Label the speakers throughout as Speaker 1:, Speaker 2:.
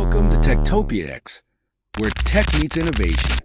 Speaker 1: Welcome to Techtopia X, where tech meets innovation.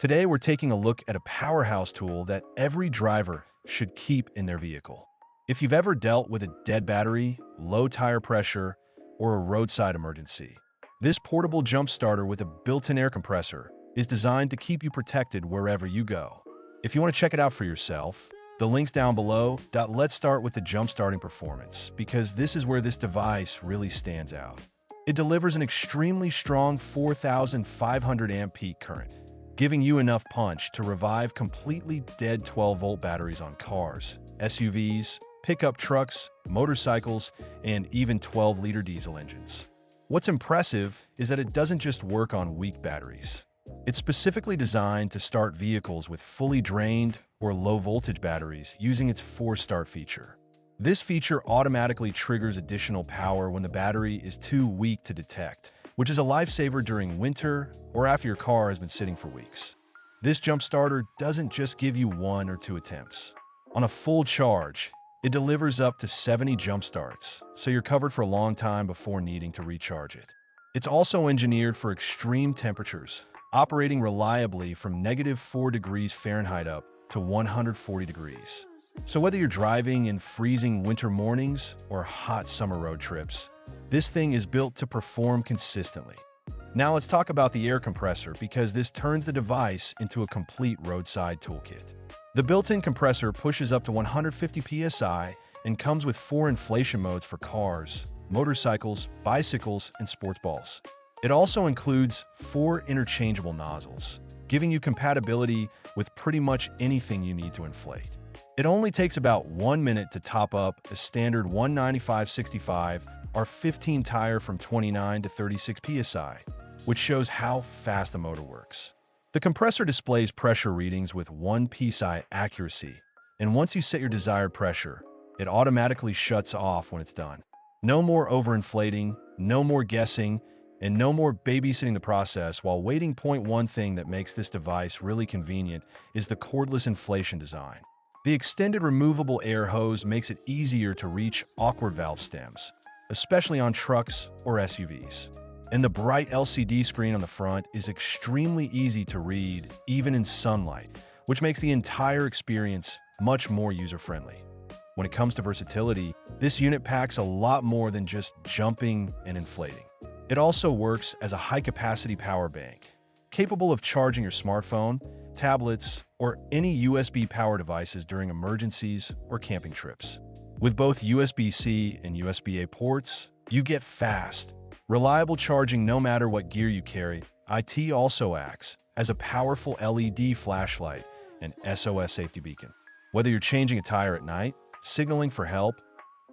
Speaker 2: Today, we're taking a look at a powerhouse tool that every driver should keep in their vehicle. If you've ever dealt with a dead battery, low tire pressure, or a roadside emergency, this portable jump starter with a built-in air compressor is designed to keep you protected wherever you go. If you want to check it out for yourself, the link's down below. Let's start with the jump starting performance, because this is where this device really stands out. It delivers an extremely strong 4,500 amp peak current, giving you enough punch to revive completely dead 12-volt batteries on cars, SUVs, pickup trucks, motorcycles, and even 12-liter diesel engines. What's impressive is that it doesn't just work on weak batteries. It's specifically designed to start vehicles with fully drained or low-voltage batteries using its force start feature. This feature automatically triggers additional power when the battery is too weak to detect, which is a lifesaver during winter or after your car has been sitting for weeks. This jump starter doesn't just give you 1 or 2 attempts. On a full charge, it delivers up to 70 jump starts, so you're covered for a long time before needing to recharge it. It's also engineered for extreme temperatures, operating reliably from -4 degrees Fahrenheit up to 140 degrees. So whether you're driving in freezing winter mornings or hot summer road trips, this thing is built to perform consistently. Now let's talk about the air compressor, because this turns the device into a complete roadside toolkit. The built-in compressor pushes up to 150 psi and comes with 4 inflation modes for cars, motorcycles, bicycles, and sports balls. It also includes 4 interchangeable nozzles, giving you compatibility with pretty much anything you need to inflate. It only takes about 1 minute to top up a standard 195/65 R15 tire from 29 to 36 psi, which shows how fast the motor works. The compressor displays pressure readings with 1 psi accuracy, and once you set your desired pressure, it automatically shuts off when it's done. No more overinflating, no more guessing, and no more babysitting the process while waiting. One thing that makes this device really convenient is the cordless inflation design. The extended removable air hose makes it easier to reach awkward valve stems, especially on trucks or SUVs. And the bright LCD screen on the front is extremely easy to read, even in sunlight, which makes the entire experience much more user-friendly. When it comes to versatility, this unit packs a lot more than just jumping and inflating. It also works as a high-capacity power bank, capable of charging your smartphone, tablets, or any USB power devices during emergencies or camping trips. With both USB-C and USB-A ports, you get fast, reliable charging no matter what gear you carry. It also acts as a powerful LED flashlight and SOS safety beacon. Whether you're changing a tire at night, signaling for help,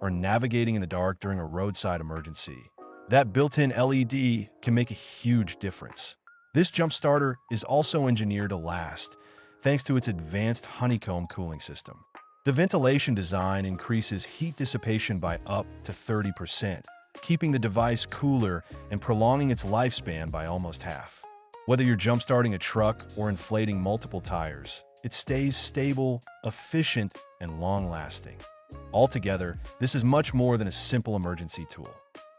Speaker 2: or navigating in the dark during a roadside emergency, that built-in LED can make a huge difference. This jump starter is also engineered to last, thanks to its advanced Honeycomb cooling system. The ventilation design increases heat dissipation by up to 30%, keeping the device cooler and prolonging its lifespan by almost half. Whether you're jump-starting a truck or inflating multiple tires, it stays stable, efficient, and long-lasting. Altogether, this is much more than a simple emergency tool.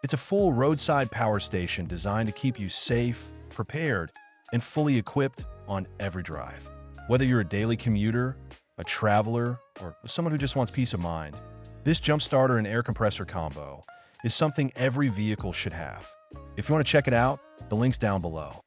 Speaker 2: It's a full roadside power station designed to keep you safe, prepared, and fully equipped on every drive. Whether you're a daily commuter, a traveler, or someone who just wants peace of mind, this jump starter and air compressor combo is something every vehicle should have. If you want to check it out, the link's down below.